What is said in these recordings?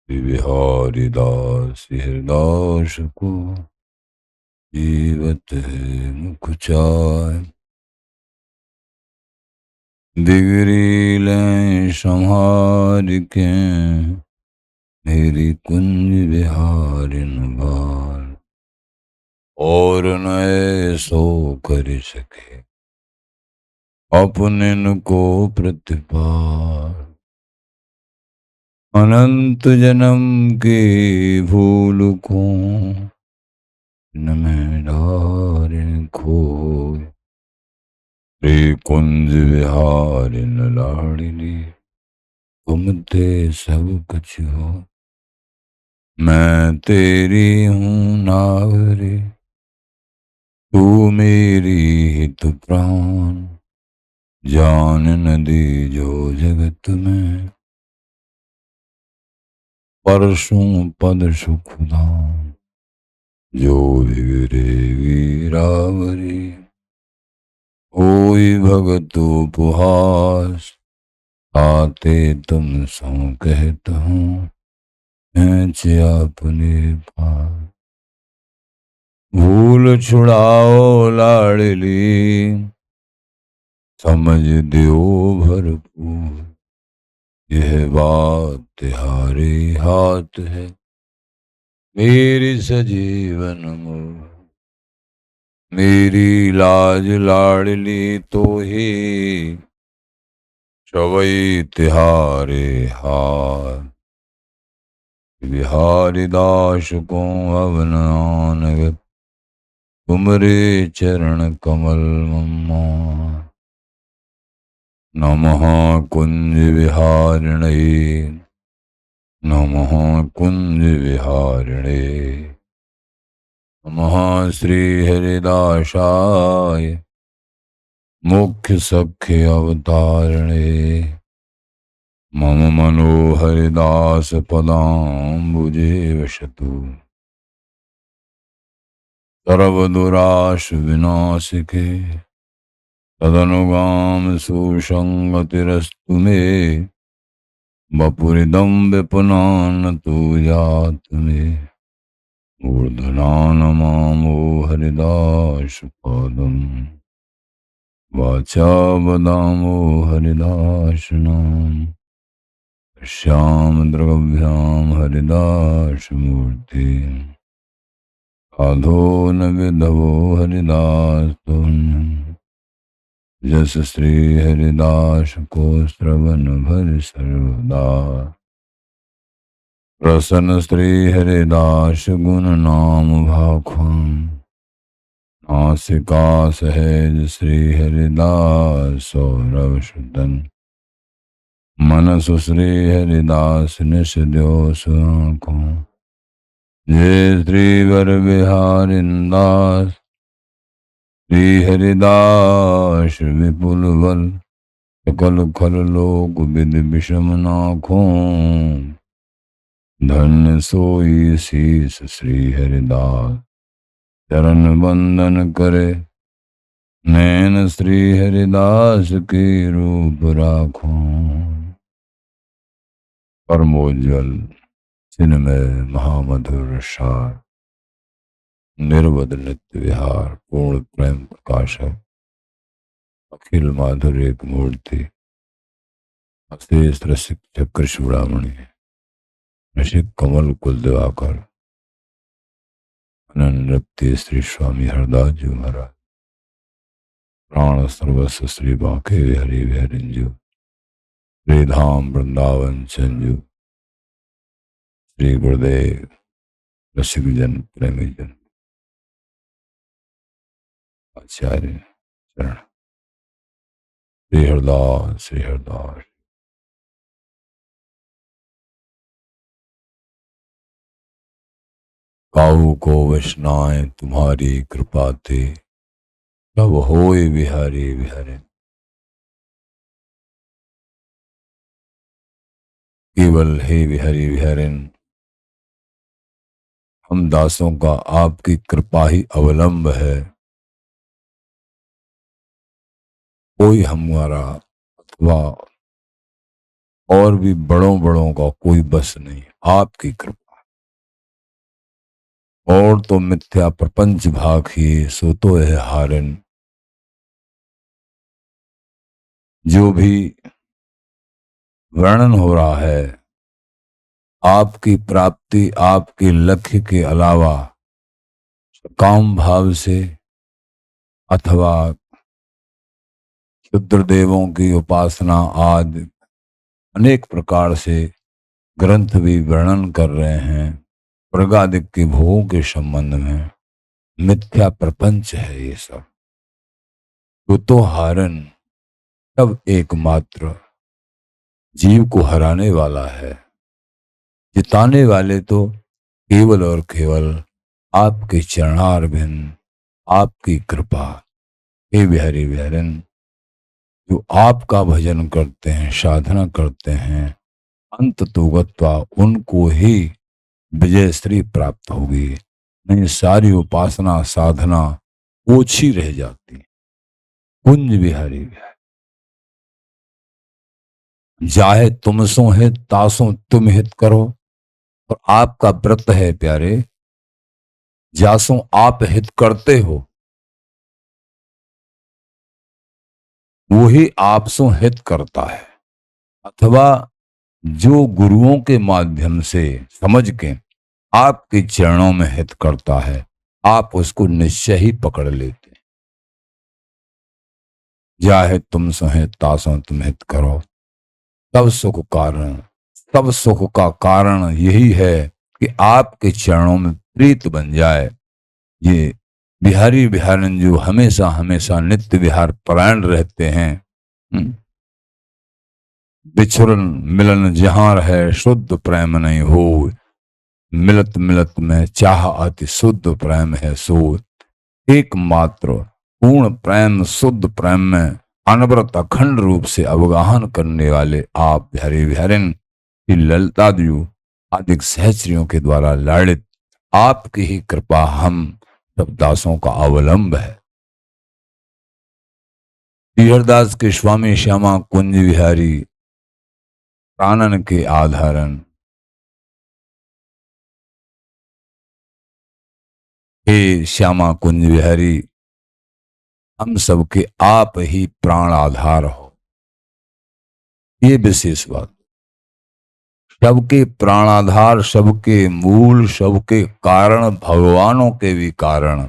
बिहारी दास हरदास को जीवत है मुख चाय। दिगरी लें संहार के मेरी कुंज बिहारिन बार। और न सो कर सके अपने को प्रतिपाल। अनंत जन्म के भूल को न मैं डारिन खोए। रे कुंज विहारिन लाड़िली तुम ते सब कुछ हो। मैं तेरी हूँ नागरी तू मेरी हित प्राण। जान नदी जो जगत में परसों पद सुखदान। जो बिगड़े वीरावरी होई भगत उपहास। आते तुम सो कहता हूँ खींच अपने पास। भूल छुड़ाओ लाडली समझ दो भरपूर। यह बात तुम्हारे हाथ है मेरी सजीवन मोह। मेरी लाज लाडली तो ही सवई तिहारे हाथ। बिहारी दास को अवनानगत तुमरे चरण कमल मम्मा। नमः कुंज विहारिणे नमः कुंज विहारिणे नमः श्री हरिदासाय मुख्य सख्य अवतारिणे। मम मनोहरिदास पदाम्बुजे वसतु सर्वदुराश विनाशिके। तदनुगाम सुसंगतिरस्तु मे वपुरिदं विपुनान तु जात मे। मूर्धनानमामो हरिदास पादं वाचा वदामो हरिदास नाम। श्याम द्रव्याम हरिदास मूर्ति साधो न विधवो हरिदास तुन्य। जस श्री हरिदास को श्रवण भर सर्वदा। प्रसन्न श्री हरिदास गुण नाम भाखम। नासिका सहज श्री हरिदास सौरभ सुदन। मन सुश्री हरिदास निश द्यो सुआंखों। जय श्री वर बिहारिंदास श्री हरिदास विपुल बल। सकल खल लोक विद विषम नाखों। धन्य सोई शीस श्री हरिदास चरण वंदन करे। नैन श्री हरिदास की रूप राखों। परमोज्वल चिन्मय महामधुर सार निर्वध नित्य विहार पूर्ण प्रेम प्रकाशक अखिल माधुर्य एक मूर्ति। अशेष रसिक चक्र चूड़ामणि रसिक कमल कुल दिवाकर अनन्य रक्ति श्री स्वामी हरदास जी महाराज। प्राण सर्वस्व श्री बांके बिहारी बिहारिंजू। श्री धाम वृंदावन चंजू। श्री गुरुदेव रसिक जन प्रेमी जन आचार्य चरण। श्री हरदास श्री हरदास। काऊ को वैष्णाएं तुम्हारी कृपा ते कब होए बिहारी बिहारी। केवल हे बिहारी बिहारिन हम दासों का आपकी कृपा ही अवलंब है। कोई हमारा अथवा और भी बड़ों बड़ों का कोई बस नहीं, आपकी कृपा। और तो मिथ्या प्रपंच भाखी, सो तो है हारन। जो भी वर्णन हो रहा है, आपकी प्राप्ति, आपके लक्ष्य के अलावा काम भाव से अथवा क्षुद्र देवों की उपासना आदि अनेक प्रकार से ग्रंथ भी वर्णन कर रहे हैं। स्वर्गादिक के भोगों के संबंध में मिथ्या प्रपंच है ये सब। तो हारन तब एकमात्र जीव को हराने वाला है। जिताने वाले तो केवल और केवल आपके चरणारविंद, आपकी कृपा। हे बिहारी बिहारन, जो आपका भजन करते हैं, साधना करते हैं, अंत तो गत्वा उनको ही विजय श्री प्राप्त होगी। नहीं सारी उपासना साधना ओछी रह जाती। कुंज बिहारी बिहारी, जाहे तुम सो हित तासो तुम हित करो। और आपका व्रत है प्यारे, जासो आप हित करते हो वो ही आपसो हित करता है। अथवा जो गुरुओं के माध्यम से समझ के आपके चरणों में हित करता है, आप उसको निश्चय ही पकड़ लेते। जाहे तुम सहे तासो तुम हित करो। तब सुख कारण, तब सुख का कारण यही है कि आपके चरणों में प्रीत बन जाए। ये बिहारी बिहारन जो हमेशा हमेशा नित्य विहार परायण रहते हैं, बिछुरन मिलन जहां रहे शुद्ध प्रेम नहीं हो। मिलत मिलत में चाह अति शुद्ध प्रेम है सो। एकमात्र पूर्ण प्रेम, शुद्ध प्रेम में अनवरत अखंड रूप से अवगाहन करने वाले आप बिहारी बिहारिन की ललिता जी आदिक सहचरियों के द्वारा लाड़ित आपकी ही कृपा हम सब दासों का अवलंब है। हरदास के स्वामी श्यामा कुंज बिहारी प्राणन के आधारन, हे श्यामा कुंज बिहारी, हम सबके आप ही प्राण आधार हो। ये विशेष बात, सबके प्राणाधार, सबके मूल, सबके कारण, भगवानों के भी कारण,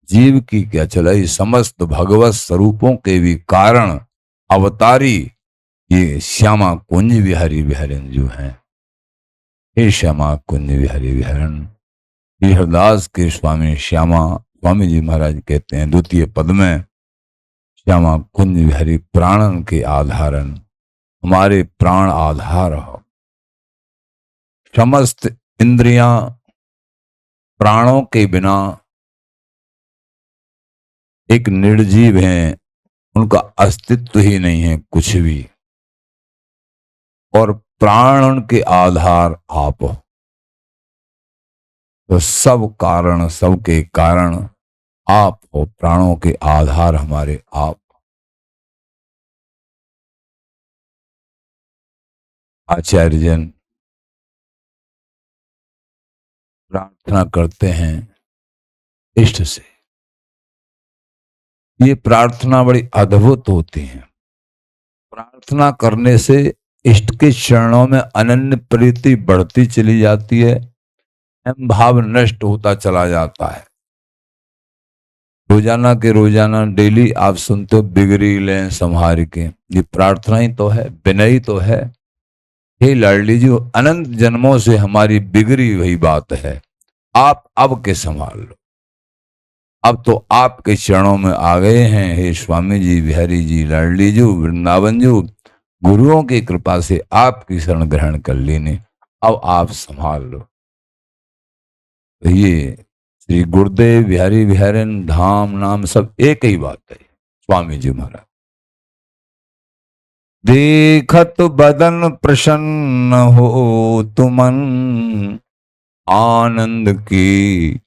जीव की क्या चलाई समस्त भगवत स्वरूपों के भी कारण अवतारी ये श्यामा कुंज बिहारी बिहारन जो हैं। हे श्यामा कुंज बिहारी बिहारन, हरदास के स्वामी श्यामा स्वामी जी महाराज कहते हैं द्वितीय पद में, श्यामा कुंज बिहारी प्राणन के आधारन, हमारे प्राण आधार हो। समस्त इंद्रियां प्राणों के बिना एक निर्जीव हैं, उनका अस्तित्व ही नहीं है कुछ भी। और प्राण के आधार आप हो, तो सब कारण, सबके कारण आप हो। प्राणों के आधार हमारे आप। आचार्य जन प्रार्थना करते हैं इष्ट से, ये प्रार्थना बड़ी अद्भुत होती है। प्रार्थना करने से इष्ट के चरणों में अनन्य प्रीति बढ़ती चली जाती है, अहम भाव नष्ट होता चला जाता है। रोजाना के रोजाना डेली आप सुनते हो बिगड़ी लें संहार के, ये प्रार्थना ही तो है, विनय तो है। हे लाडली जी, अनंत जन्मों से हमारी बिगड़ी हुई बात है, आप अब के संभाल लो। अब तो आपके चरणों में आ गए हैं हे स्वामी जी, बिहारी जी, लाडली जी, वृंदावन जी, गुरुओं की कृपा से आपकी शरण ग्रहण कर लेने, अब आप संभाल लो। तो ये श्री गुरुदेव बिहारी बिहारन धाम नाम सब एक ही बात है। स्वामी जी महाराज, देखत बदन प्रसन्न हो तुमन, आनंद की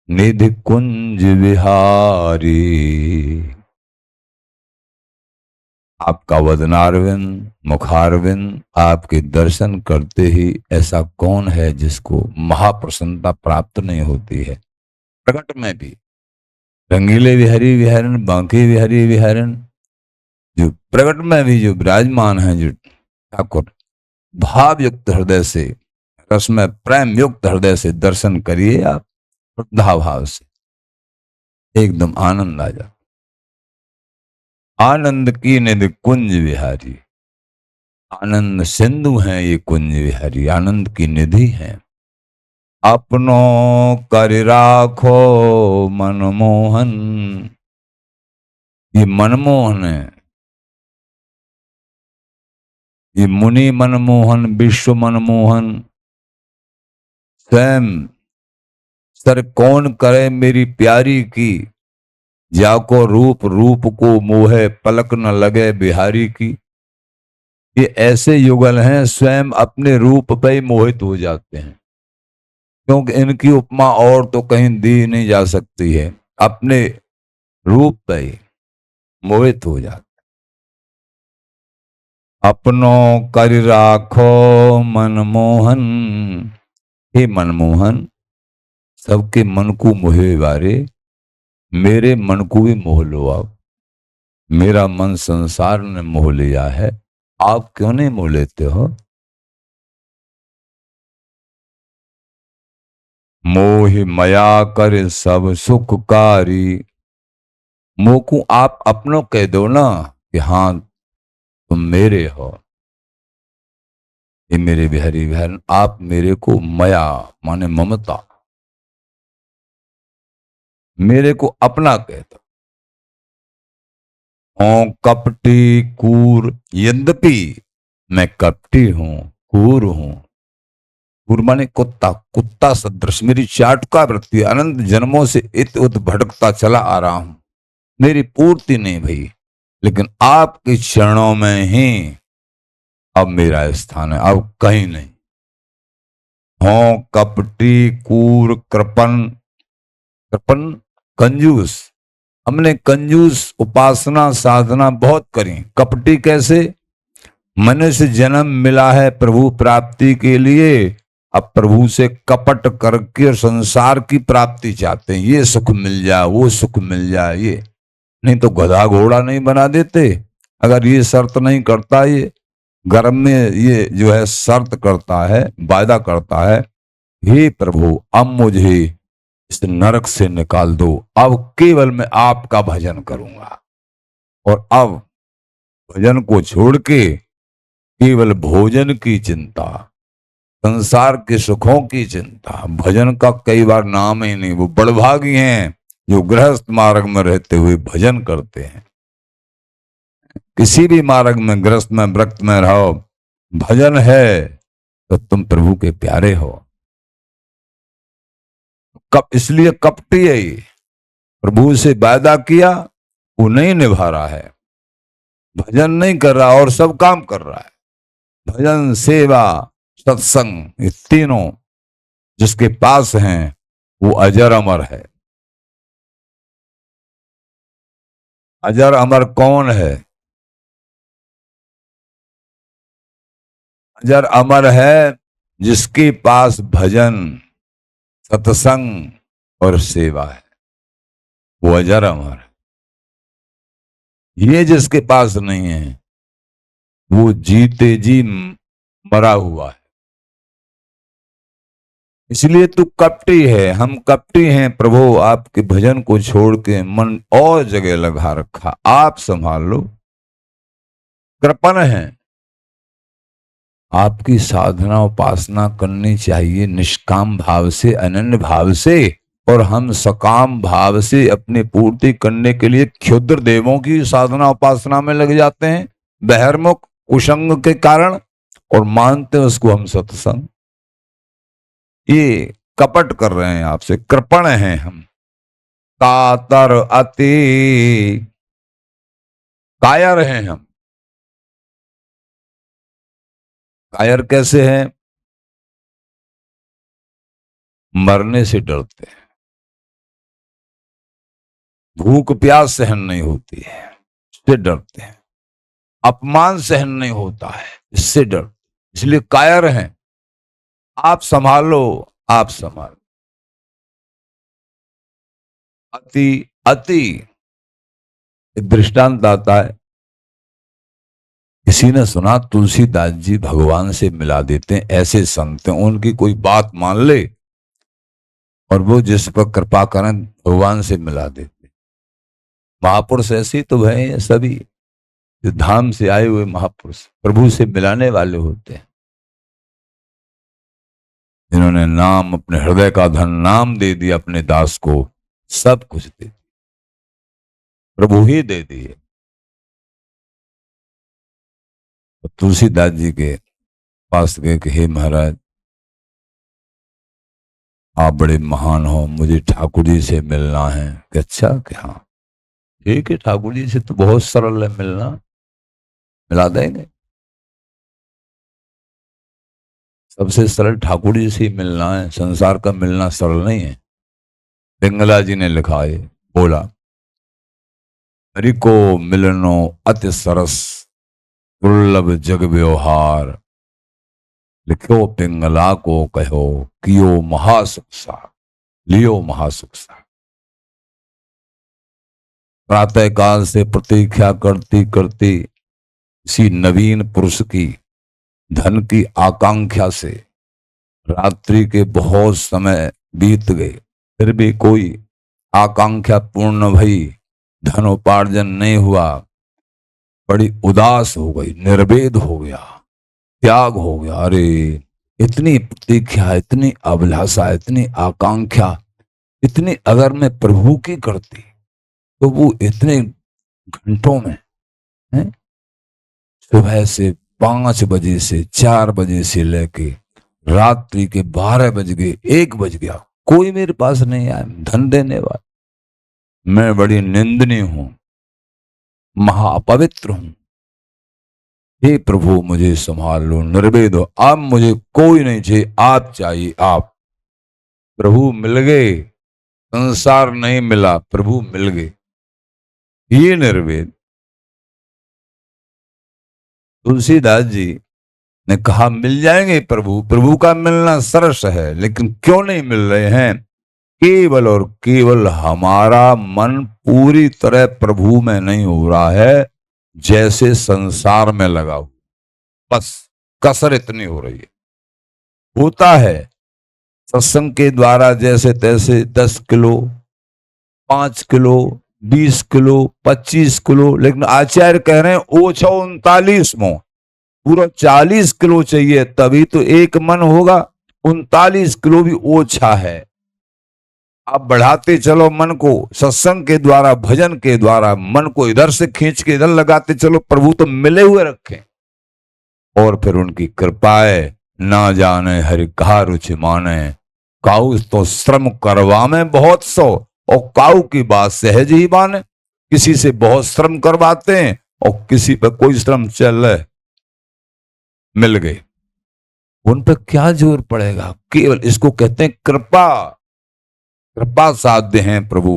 निधि कुंज विहारी। आपका वदनारविंद मुखारविंद आपके दर्शन करते ही ऐसा कौन है जिसको महाप्रसन्नता प्राप्त नहीं होती है। प्रकट में भी रंगीले विहरी विहरन बांके विहरी विहरन, जो प्रकट में भी जो विराजमान है जो ठाकुर, भाव युक्त हृदय से, रसमय प्रेम युक्त हृदय से दर्शन करिए आप, श्रद्धा भाव से एकदम आनंद आ जाए। आनंद की निधि कुंज विहारी, आनंद सिंधु हैं ये कुंज विहारी, आनंद की निधि है। अपनों कर राखो मनमोहन, ये मनमोहन है, ये मुनि मनमोहन विश्व मनमोहन। स्वयं सर कौन करे मेरी प्यारी की, जाको रूप रूप को मोहे पलक न लगे बिहारी की। ये ऐसे युगल हैं स्वयं अपने रूप पे ही मोहित हो जाते हैं, क्योंकि इनकी उपमा और तो कहीं दी नहीं जा सकती है। अपने रूप पे ही मोहित हो जाते। अपनों कर राखो मनमोहन, हे मनमोहन सबके मन को मोहे वारे, मेरे मन को भी मोह लो आप। मेरा मन संसार ने मोह लिया है, आप क्यों नहीं मोह लेते हो। मोह मया कर सब सुखकारी, मोह को आप अपनों कह दो ना कि हाँ तुम मेरे हो। ये मेरे बिहारी बहन, आप मेरे को मया माने ममता, मेरे को अपना कह दो। कपटी कूर, यद्यपि मैं कपटी हूं कूर हूं, कूर माने कुत्ता, कुत्ता सदृश मेरी चाटुका वृत्ति अनंत जन्मों से इत उत भटकता चला आ रहा हूं, मेरी पूर्ति नहीं भई, लेकिन आपके चरणों में ही अब मेरा स्थान है, अब कहीं नहीं। हो कपटी कूर कृपन, कृपन कंजूस, हमने कंजूस उपासना साधना बहुत करी। कपटी कैसे, मनुष्य जन्म मिला है प्रभु प्राप्ति के लिए, अब प्रभु से कपट करके संसार की प्राप्ति चाहते हैं, ये सुख मिल जाए वो सुख मिल जाए, ये नहीं तो गधा घोड़ा नहीं बना देते। अगर ये शर्त नहीं करता, ये गर्म में ये जो है शर्त करता है, वायदा करता है, हे प्रभु अब मुझे इस नरक से निकाल दो, अब केवल मैं आपका भजन करूंगा, और अब भजन को छोड़ के केवल भोजन की चिंता, संसार के सुखों की चिंता, भजन का कई बार नाम ही नहीं। वो बड़भागी हैं जो गृहस्थ मार्ग में रहते हुए भजन करते हैं। किसी भी मार्ग में गृहस्थ में व्रत में रहो, भजन है तो तुम प्रभु के प्यारे हो। कब इसलिए कपटी है ये, प्रभु से वायदा किया वो नहीं निभा रहा है, भजन नहीं कर रहा और सब काम कर रहा है। भजन सेवा सत्संग ये तीनों जिसके पास हैं वो अजर अमर है। अजर अमर कौन है, अजर अमर है जिसके पास भजन सत्संग और सेवा है, वो अजर अमर है। ये जिसके पास नहीं है वो जीते जी मरा हुआ है। इसलिए तू कपटी है, हम कपटी हैं प्रभु, आपके भजन को छोड़ के मन और जगह लगा रखा, आप संभाल लो। कृपण है, आपकी साधना उपासना करनी चाहिए निष्काम भाव से अनन्य भाव से, और हम सकाम भाव से अपनी पूर्ति करने के लिए क्षुद्र देवों की साधना उपासना में लग जाते हैं बहिर्मुख कुसंग के कारण, और मानते हैं उसको हम सत्संग। ये कपट कर रहे हैं आपसे, कृपण हैं हम। कातर अति, कायर हैं हम। कायर कैसे हैं, मरने से डरते हैं, भूख प्यास सहन नहीं होती है इससे डरते हैं। अपमान सहन नहीं होता है, इससे डर, इसलिए कायर हैं। आप संभालो, आप संभालो। अति, अति एक दृष्टांत आता है, किसी ने सुना तुलसीदास जी भगवान से मिला देते हैं, ऐसे संत हैं उनकी कोई बात मान ले और वो जिस पर कृपा करें भगवान से मिला देते। महापुरुष ऐसे तो भाई सभी जो धाम से आए हुए महापुरुष प्रभु से मिलाने वाले होते हैं, जिन्होंने नाम, अपने हृदय का धन नाम दे दिया अपने दास को, सब कुछ दे दिया, प्रभु ही दे दिए। तो तुलसीदास जी के पास गए कि हे महाराज, आप बड़े महान हो, मुझे ठाकुर जी से मिलना है। कि अच्छा, कि हाँ ठीक है, ठाकुर जी से तो बहुत सरल है मिलना, मिला देंगे। सबसे सरल ठाकुर जी से ही मिलना है, संसार का मिलना सरल नहीं है। पिंगला जी ने लिखा है, बोला, हरि को मिलनो अति सरस, दुर्लभ जग व्यवहार, लिखो पिंगला को कहो, कियो महासुख सा, लियो महासुख सा। प्रातः काल से प्रतीक्षा करती करती किसी नवीन पुरुष की धन की आकांक्षा से रात्रि के बहुत समय बीत गए, फिर भी कोई आकांक्षा पूर्ण भई, धन उपार्जन नहीं हुआ, बड़ी उदास हो गई, निर्वेद हो गया, त्याग हो गया। अरे इतनी प्रतीक्षा, इतनी अभिलाषा, इतनी आकांक्षा, इतनी अगर मैं प्रभु की करती तो वो इतने घंटों में है? सुबह से 5 बजे से 4 बजे से लेके रात्रि के 12 बज गए, 1 बज गया, कोई मेरे पास नहीं आया धन देने वाला। मैं बड़ी निंदनीय हूं, महापवित्र हूं, हे प्रभु मुझे संभाल लो, निर्वेद हो, अब मुझे कोई नहीं चाहिए, आप चाहिए आप। प्रभु मिल गए, संसार नहीं मिला, प्रभु मिल गए, ये निर्वेद। तुलसीदास जी ने कहा मिल जाएंगे प्रभु, प्रभु का मिलना सरस है, लेकिन क्यों नहीं मिल रहे हैं? केवल और केवल हमारा मन पूरी तरह प्रभु में नहीं हो रहा है, जैसे संसार में लगा हुआ, बस कसर इतनी हो रही है। होता है सत्संग के द्वारा जैसे तैसे 10 किलो, 5 किलो, 20 किलो, 25 किलो, लेकिन आचार्य कह रहे हैं ओछा 39 मो, पूरा 40 किलो चाहिए तभी तो एक मन होगा। 39 किलो भी ओछा है। आप बढ़ाते चलो मन को, सत्संग के द्वारा, भजन के द्वारा मन को इधर से खींच के इधर लगाते चलो, प्रभु तो मिले हुए रखें। और फिर उनकी कृपाएं ना जाने हरि कहा रुचि माने, काऊ तो श्रम करवा में बहुत सो, और काऊ की बात सहज ही माने। किसी से बहुत श्रम करवाते हैं और किसी पर कोई श्रम चल रहे, मिल गए, उन पर क्या जोर पड़ेगा? केवल इसको कहते हैं कृपा, कृपा साध्य हैं प्रभु।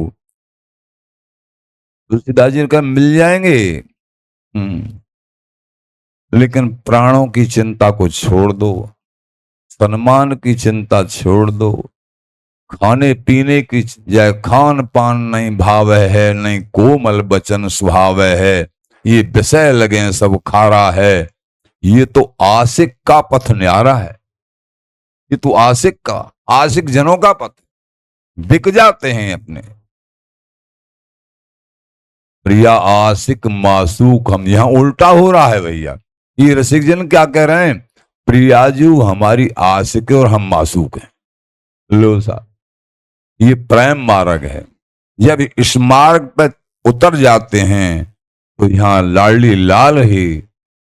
तुलसीदास जी का मिल जाएंगे, लेकिन प्राणों की चिंता को छोड़ दो, सम्मान की चिंता छोड़ दो, खाने पीने की जाए खान पान नहीं भाव है, नहीं कोमल बचन सुहाव है, ये विषय लगे सब खारा है। ये तो आशिक का पथ न्यारा है, ये तो आशिक का, आशिक जनों का पथ, बिक जाते हैं अपने। प्रिया आशिक मासूक, हम यहां उल्टा हो रहा है भैया। ये रसिक जन क्या कह रहे हैं? प्रियाजू हमारी आशिक है और हम मासूक हैं। लो साहब, ये प्रेम मार्ग है। जब इस मार्ग पर उतर जाते हैं तो यहां लाडली लाल ही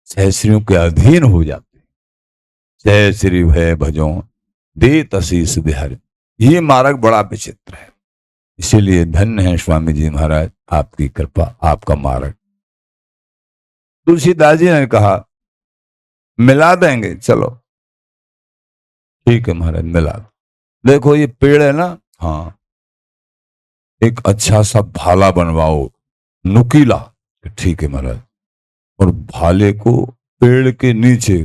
सहस्रियों के अधीन हो जाते हैं। जय श्री भय भजो दे तसीस बिहार, ये मार्ग बड़ा विचित्र है। इसीलिए धन्य है स्वामी जी महाराज, आपकी कृपा, आपका मार्ग। तुलसीदास जी ने कहा मिला देंगे, चलो ठीक है महाराज मिला दो। देखो ये पेड़ है ना, हाँ, एक अच्छा सा भाला बनवाओ, नुकीला। ठीक है महाराज। और भाले को पेड़ के नीचे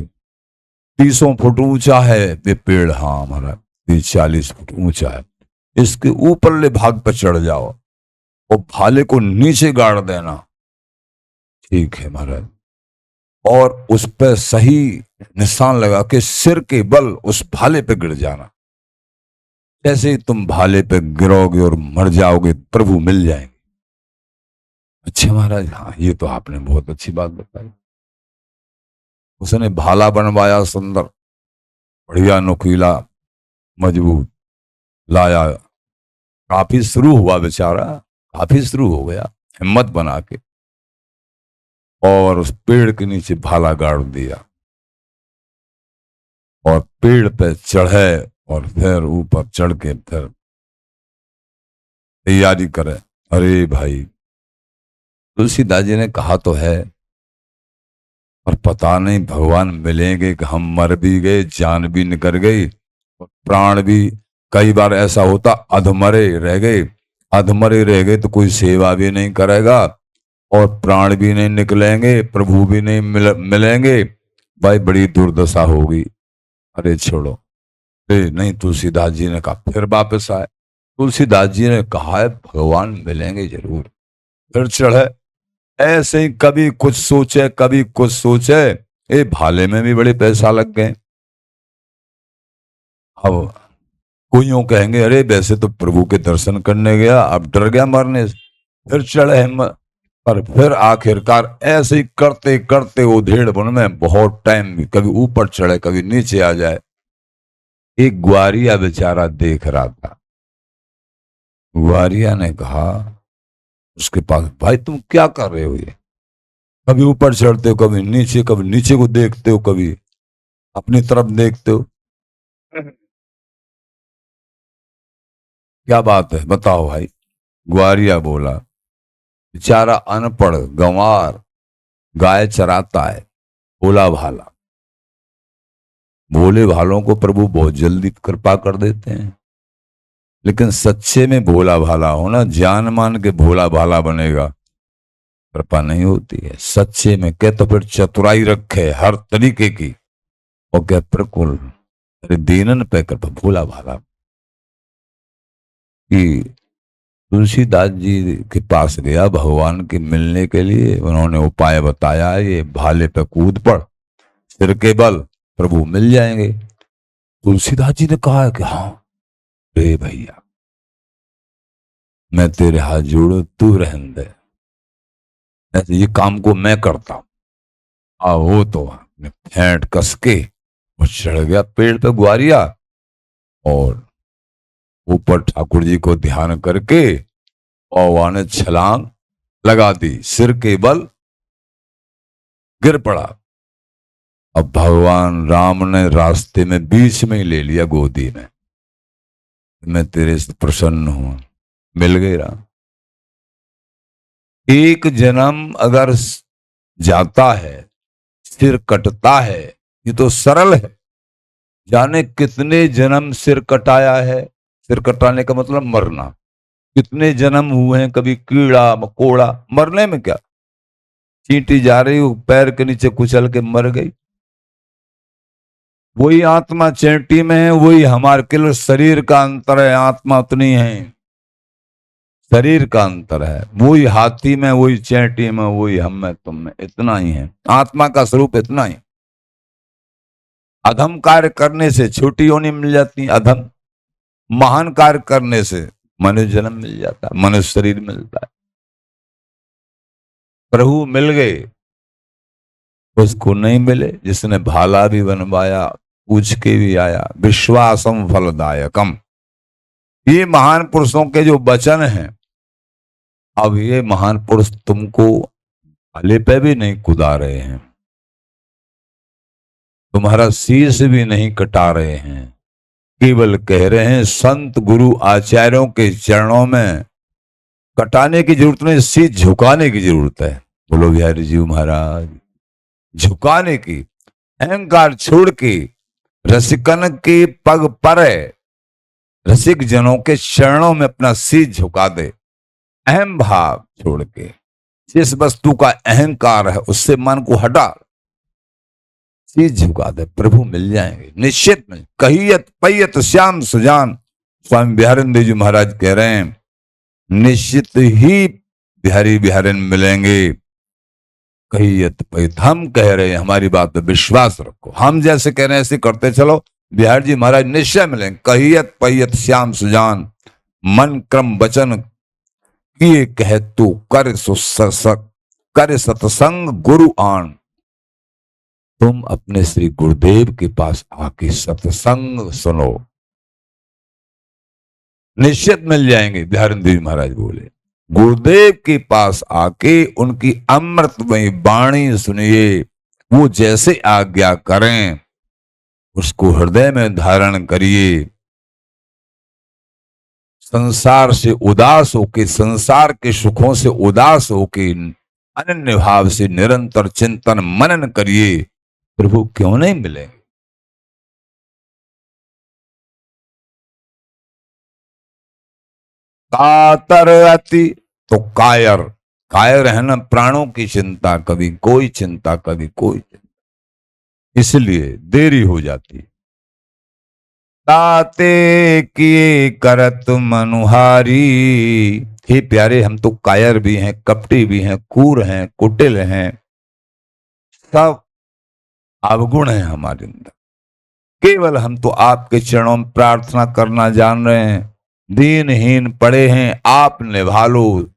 30 फुट ऊंचा है ये पेड़, हाँ हमारा 30-40 फुट ऊंचा है, इसके ऊपरले भाग पर चढ़ जाओ और भाले को नीचे गाड़ देना। ठीक है महाराज। और उस पर सही निशान लगा के सिर के बल उस भाले पे गिर जाना। जैसे ही तुम भाले पे गिरोगे और मर जाओगे, प्रभु मिल जाएंगे। अच्छा महाराज, हाँ ये तो आपने बहुत अच्छी बात बताई। उसने भाला बनवाया, सुंदर बढ़िया नुकीला मजबूत लाया, काफी शुरू हुआ बेचारा, काफी शुरू हो गया हिम्मत बना के, और उस पेड़ के नीचे भाला गाड़ दिया और पेड़ पे चढ़े और फिर ऊपर चढ़ के फिर तैयारी करे। अरे भाई, तुलसीदास जी ने कहा तो है, पर पता नहीं भगवान मिलेंगे कि हम मर भी गए, जान भी निकल गई और प्राण भी, कई बार ऐसा होता अधमरे रह गए, अधमरे रह गए तो कोई सेवा भी नहीं करेगा और प्राण भी नहीं निकलेंगे, प्रभु भी नहीं मिलेंगे, भाई बड़ी दुर्दशा होगी। अरे छोड़ो, नहीं, तुलसीदास जी ने कहा फिर वापस आए। तुलसीदास जी ने कहा है भगवान मिलेंगे जरूर। फिर चढ़े, ऐसे ही कभी कुछ सोचे कभी कुछ सोचे, ये भाले में भी बड़े पैसा लग गए। अब कोई यूं कहेंगे अरे वैसे तो प्रभु के दर्शन करने गया, अब डर गया मरने से। फिर चढ़े हिम्मत, पर फिर आखिरकार ऐसे ही करते करते उधेड़ बन में बहुत टाइम, कभी ऊपर चढ़े कभी नीचे आ जाए। एक ग्वारिया बेचारा देख रहा था। ग्वारिया ने कहा उसके पास, भाई तुम क्या कर रहे हो ये, कभी ऊपर चढ़ते हो कभी नीचे को देखते हो, कभी अपनी तरफ देखते हो, क्या बात है बताओ भाई। ग्वारिया बोला, बेचारा अनपढ़ गंवार गाय चराता है, भोला भाला, भोले भालों को प्रभु बहुत जल्दी कृपा कर देते हैं, लेकिन सच्चे में भोला भाला हो ना, जान मान के भोला भाला बनेगा, कृपा नहीं होती है सच्चे में। कह तो फिर चतुराई रखे हर तरीके की, और क्या प्रकुल दीनन पे कृपा भोला भाला। कि तुलसीदास जी के पास गया भगवान के मिलने के लिए, उन्होंने उपाय बताया, ये भाले पे कूद पड़, सिर के बल प्रभु मिल जाएंगे। तुलसीदास जी ने कहा कि हाँ रे भैया, मैं तेरे हाथ जोड़ो, तू रहने दे, ऐसे ये काम को मैं करता हूं। वो तो फेंट कस के वो चढ़ गया पेड़ पे ग्वारिया, और ऊपर ठाकुर जी को ध्यान करके और वहां ने छलांग लगा दी, सिर के बल गिर पड़ा। अब भगवान राम ने रास्ते में बीच में ही ले लिया गोदी में, मैं तेरे से प्रसन्न हूं, मिल गई राम। एक जन्म अगर जाता है, सिर कटता है, ये तो सरल है, जाने कितने जन्म सिर कटाया है। सिर कटाने का मतलब मरना, कितने जन्म हुए हैं, कभी कीड़ा मकोड़ा, मरने में क्या, चींटी जा रही हो पैर के नीचे कुचल के मर गई। वही आत्मा चींटी में है, वही हमारे केवल शरीर का अंतर है, आत्मा उतनी है, शरीर का अंतर है। वही हाथी में, वही चींटी में, वही हम में तुम में, इतना ही है, आत्मा का स्वरूप इतना ही। अधम कार्य करने से छोटी योनि मिल जाती, अधम महान कार्य करने से मनुष्य जन्म मिल जाता है, मनुष्य शरीर मिलता है। प्रभु मिल गए, उसको नहीं मिले जिसने भाला भी बनवाया, पूछ के भी आया। विश्वासम फलदायकम, ये महान पुरुषों के जो वचन हैं। अब ये महान पुरुष तुमको भाले पे भी नहीं कुदा रहे हैं, तुम्हारा शीश भी नहीं कटा रहे हैं, केवल कह रहे हैं संत गुरु आचार्यों के चरणों में कटाने की जरूरत नहीं, शीश झुकाने की जरूरत है। बोलो बिहारी जी महाराज, झुकाने की, अहंकार छोड़ के रसिकन के पग पर, रसिक जनों के चरणों में अपना शीश झुका दे, अहम भाव छोड़ के जिस वस्तु का अहंकार है उससे मन को हटा, चीज झुका दे, प्रभु मिल जाएंगे निश्चित में। कहियत पैयत श्याम सुजान, स्वामी बिहारिंद्र जी महाराज कह रहे हैं निश्चित ही बिहारी बिहारिन मिलेंगे। कहियत पैयत, हम कह रहे हैं, हमारी बात पे विश्वास रखो, हम जैसे कह रहे हैं ऐसे करते चलो, बिहार जी महाराज निश्चय मिलेंगे। कहियत पैयत श्याम सुजान, मन क्रम वचन किए कह तू कर कर सत्संग गुरु आन। तुम अपने श्री गुरुदेव के पास आके सत्संग सुनो, निश्चित मिल जाएंगे। बिहारिंद्र जी महाराज बोले गुरुदेव के पास आके उनकी अमृतमयी वाणी सुनिए, वो जैसे आज्ञा करें उसको हृदय में धारण करिए। संसार से उदास होके, संसार के सुखों से उदास होके अनन्य भाव से निरंतर चिंतन मनन करिए, प्रभु क्यों नहीं मिलेंगे। कातर अति, तो कायर, कायर है ना, प्राणों की चिंता, कभी कोई चिंता कभी कोई चिंता, इसलिए देरी हो जाती। ताते किए करत मनुहारी, हे प्यारे हम तो कायर भी हैं, कपटी भी हैं, कूर हैं, कुटिल हैं, सब अवगुण है हमारे अंदर। केवल हम तो आपके चरणों में प्रार्थना करना जान रहे हैं, दीनहीन पड़े हैं, आप निभा लो,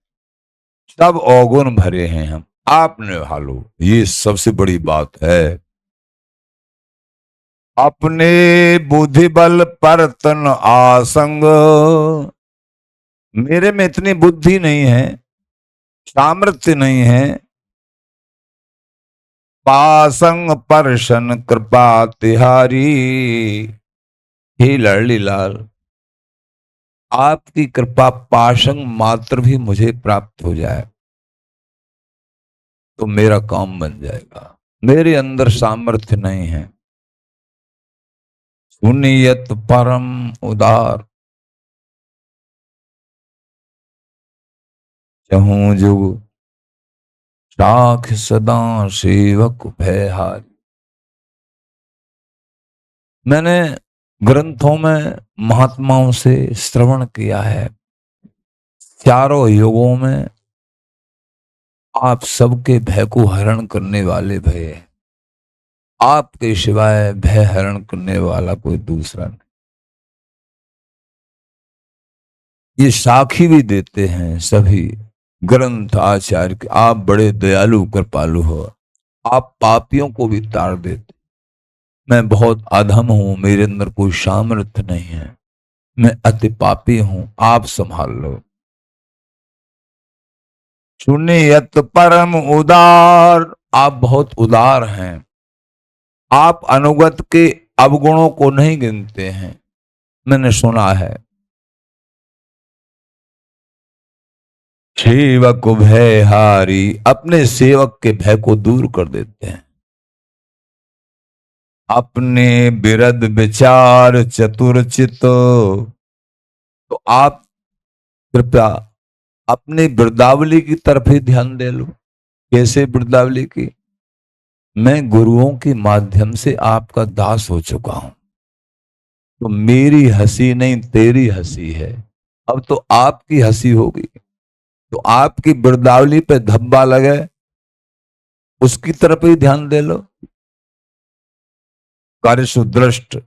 सब अवगुण भरे हैं हम, आप निभा लो, ये सबसे बड़ी बात है। अपने बुद्धि बल पर तन आसंग, मेरे में इतनी बुद्धि नहीं है, सामर्थ्य नहीं है, पासंग परशन कृपा तिहारी। हे लड़ली लाल, आपकी कृपा पाशंग मात्र भी मुझे प्राप्त हो जाए तो मेरा काम बन जाएगा, मेरे अंदर सामर्थ्य नहीं है। सुनियत परम उदार, चहूं जुग शाख सदा सेवक भयहारी। मैंने ग्रंथों में महात्माओं से श्रवण किया है, चारों युगों में आप सबके भय को हरण करने वाले भय हैं, आपके सिवाय भय हरण करने वाला कोई दूसरा नहीं। ये साखी भी देते हैं सभी ग्रंथ आचार्य के, आप बड़े दयालु कृपालु हो, आप पापियों को भी तार देते। मैं बहुत अधम हूं, मेरे अंदर कोई सामर्थ्य नहीं है, मैं अति पापी हूं, आप संभाल लो। सुनियत परम उदार, आप बहुत उदार हैं, आप अनुगत के अवगुणों को नहीं गिनते हैं, मैंने सुना है। सेवक भयहारी, अपने सेवक के भय को दूर कर देते हैं। अपने बिरद विचार चतुरचित, तो आप कृपया अपनी वृद्धावली की तरफ ही ध्यान दे लो। कैसे वृद्धावली की? मैं गुरुओं के माध्यम से आपका दास हो चुका हूं, तो मेरी हंसी नहीं तेरी हंसी है, अब तो आपकी हंसी होगी, तो आपकी वृद्धावली पे धब्बा लगे उसकी तरफ ही ध्यान दे लो। कार्य सुदृष्ट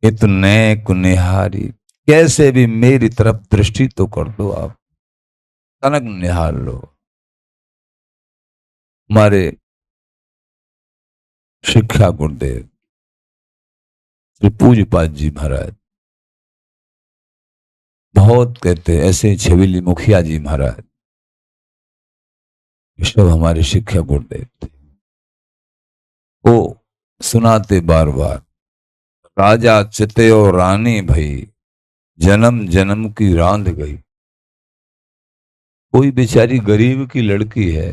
इतने कुनिहारी, कैसे भी मेरी तरफ दृष्टि तो कर दो, आप तनक निहार लो। हमारे शिक्षा गुरुदेव श्री पूज्यपाद जी महाराज बहुत कहते, ऐसे छबीली मुखिया जी महाराज, सब हमारे शिक्षा गुरुदेव थे। वो सुनाते बार बार, राजा चिते और रानी भई, जन्म जन्म की रांध गई। कोई बेचारी गरीब की लड़की है,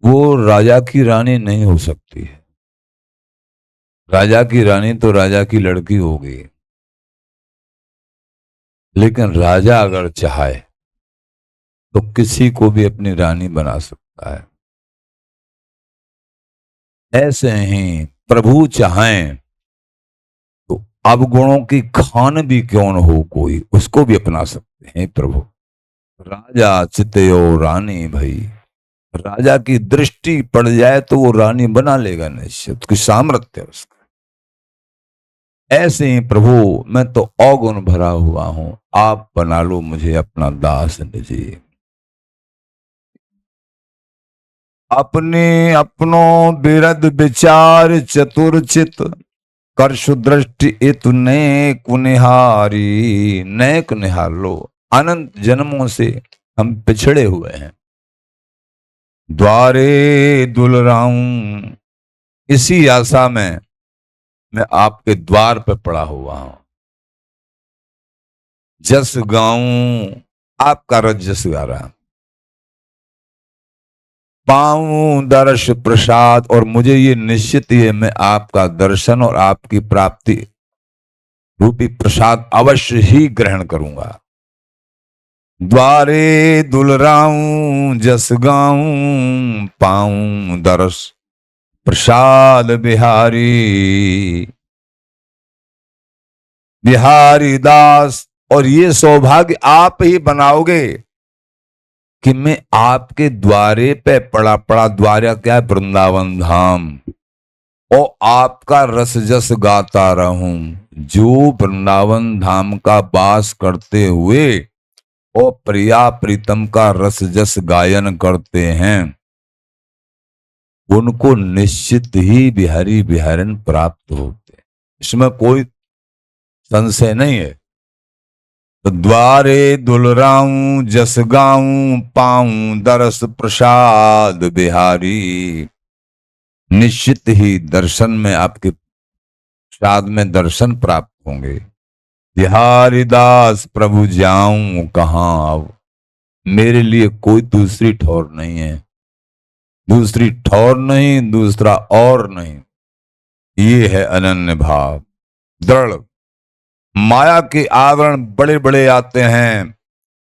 वो राजा की रानी नहीं हो सकती है, राजा की रानी तो राजा की लड़की होगी। लेकिन राजा अगर चाहे तो किसी को भी अपनी रानी बना सकता है। ऐसे ही प्रभु चाहें तो अवगुणों की खान भी क्यों न हो कोई, उसको भी अपना सकते हैं प्रभु। राजा चितयो रानी भाई, राजा की दृष्टि पड़ जाए तो वो रानी बना लेगा निश्चित, उसकी सामर्थ्य है उसका। ऐसे ही प्रभु मैं तो अवगुण भरा हुआ हूं, आप बना लो मुझे अपना दास निजी। अपने अपनों बिरद विचार चतुर चित, करशु दृष्टि इतु नेक निहारी। नेक निहार लो, अनंत जन्मों से हम पिछड़े हुए हैं। द्वारे दुलराऊं, इसी आशा में मैं आपके द्वार पे पड़ा हुआ हूं। जस गाऊं, आपका रस जस गा रहा, पाऊं दर्श प्रसाद, और मुझे ये निश्चित ही है मैं आपका दर्शन और आपकी प्राप्ति रूपी प्रसाद अवश्य ही ग्रहण करूंगा। द्वारे दुलराऊं जस गाऊं, पाऊं दर्श प्रसाद बिहारी। बिहारी दास, और ये सौभाग्य आप ही बनाओगे कि मैं आपके द्वारे पे पड़ा पड़ा, द्वारा क्या है, वृंदावन धाम, और आपका रस जस गाता रहूं। जो वृंदावन धाम का वास करते हुए और प्रिया प्रीतम का रस जस गायन करते हैं, उनको निश्चित ही बिहारी बिहारन प्राप्त होते हैं, इसमें कोई संशय नहीं है। तो द्वारे दुलराऊं जस गाऊं, पाऊं दरस प्रसाद बिहारी। निश्चित ही दर्शन में, आपके प्रसाद में दर्शन प्राप्त होंगे। बिहारी दास प्रभु जाऊं कहां अब, मेरे लिए कोई दूसरी ठौर नहीं है, दूसरी ठौर नहीं, दूसरा और नहीं। ये है अनन्य भाव दृढ़। माया के आवरण बड़े बड़े आते हैं,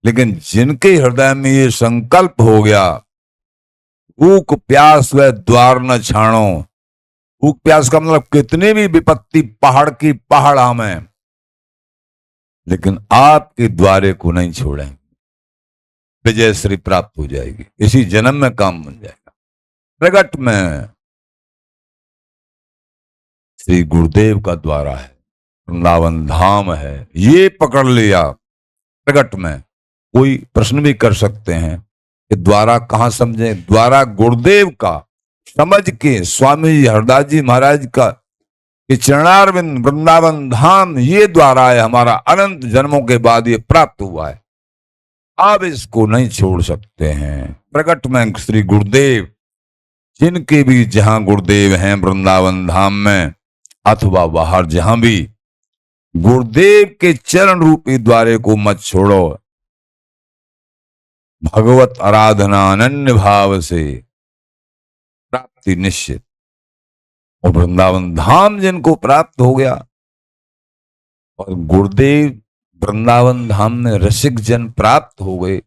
लेकिन जिनके हृदय में ये संकल्प हो गया, भूख प्यास व द्वार न छाणो। भूख प्यास का मतलब कितनी भी विपत्ति पहाड़ की पहाड़ हमें, लेकिन आपके द्वारे को नहीं छोड़ें, विजय श्री प्राप्त हो जाएगी, इसी जन्म में काम बन जाएगा। प्रगट में श्री गुरुदेव का द्वारा है, वृंदावन धाम है, ये पकड़ लिया। प्रगट में कोई प्रश्न भी कर सकते हैं कि द्वारा कहां समझे, द्वारा गुरुदेव का समझ के स्वामी जी हरदास जी महाराज का कि चरणारविंद वृंदावन धाम ये द्वारा है, हमारा अनंत जन्मों के बाद ये प्राप्त हुआ है, आप इसको नहीं छोड़ सकते हैं। प्रकट में श्री गुरुदेव, जिनके भी जहां गुरुदेव हैं वृंदावन धाम में अथवा बाहर जहां भी, गुरुदेव के चरण रूपी द्वारे को मत छोड़ो। भगवत आराधना अनन्य भाव से प्राप्ति निश्चित। और वृंदावन धाम जिनको प्राप्त हो गया, और गुरुदेव वृंदावन धाम में रसिक जन प्राप्त हो गए,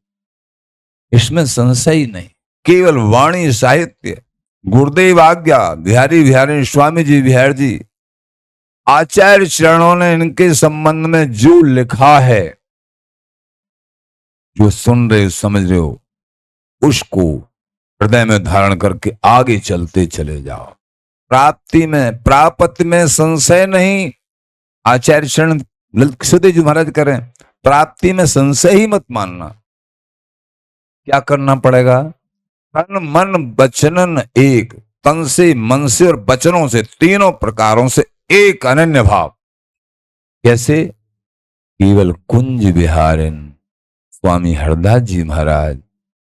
इसमें संशय ही नहीं। केवल वाणी साहित्य, गुरुदेव आज्ञा, बिहारी बिहारी स्वामी जी बिहार जी आचार्य चरणों ने इनके संबंध में जो लिखा है, जो सुन रहे समझ रहे हो, उसको हृदय में धारण करके आगे चलते चले जाओ। प्राप्ति में प्रापत्ति में संशय नहीं। आचार्य शरण ललित जी महाराज करें, प्राप्ति में संशय ही मत मानना। क्या करना पड़ेगा? तन मन वचनन एक, तन से मन से और वचनों से, तीनों प्रकारों से एक अनन्य भाव। कैसे? केवल कुंज विहारिन स्वामी हरदास जी महाराज,